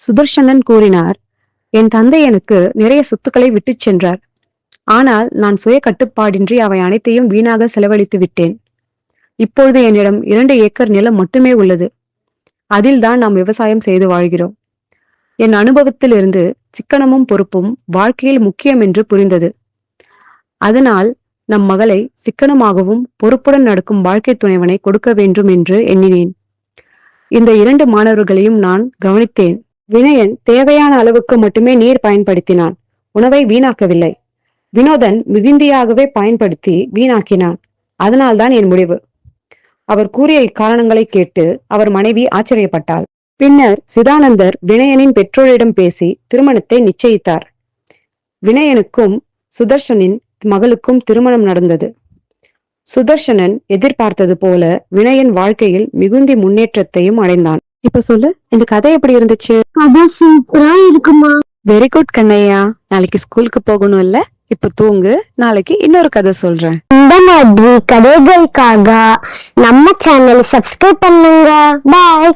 சுதர்சனன் கூறினார், என் தந்தை எனக்கு நிறைய சொத்துக்களை விட்டுச் சென்றார். ஆனால் நான் சுய கட்டுப்பாடின்றி அவை அனைத்தையும் வீணாக செலவழித்து விட்டேன். இப்பொழுது என்னிடம் 2 ஏக்கர் நிலம் மட்டுமே உள்ளது. அதில்தான் நாம் விவசாயம் செய்து வாழ்கிறோம். என் அனுபவத்திலிருந்து சிக்கனமும் பொறுப்பும் வாழ்க்கையில் முக்கியம் என்று புரிந்தது. அதனால் நம் மகளை சிக்கனமாகவும் பொறுப்புடன் நடக்கும் வாழ்க்கை துணைவனை கொடுக்க வேண்டும் என்று எண்ணினேன். இந்த 2 மாணவர்களையும் நான் கவனித்தேன். வினயன் தேவையான அளவுக்கு மட்டுமே நீர் பயன்படுத்தினான், உணவை வீணாக்கவில்லை. வினோதன் மிகுந்தியாகவே பயன்படுத்தி வீணாக்கினான். அதனால்தான் என் முடிவு. அவர் கூறிய இக்காரணங்களை கேட்டு அவர் மனைவி ஆச்சரியப்பட்டாள். பின்னர் சிதானந்தர் வினயனின் பெற்றோரிடம் பேசி திருமணத்தை நிச்சயித்தார். வினயனுக்கும் சுதர்சனின் மகளுக்கும் திருமணம் நடந்தது. சுதர்சனன் எதிர்பார்த்தது போல வினயன் வாழ்க்கையில் மிகுந்தி முன்னேற்றத்தையும் அடைந்தான். இப்ப சொல்லு, இந்த கதை எப்படி இருந்துச்சு? கதை சூப்பரா இருக்குமா? Very good Kannaiah. நாளைக்கு ஸ்கூலுக்கு போகணும் இல்ல? இப்ப தூங்கு, நாளைக்கு இன்னொரு கதை சொல்றேன். இந்த மாதிரி கதைகளுக்காக நம்ம சேனலை சப்ஸ்கிரைப் பண்ணுங்க. பாய்.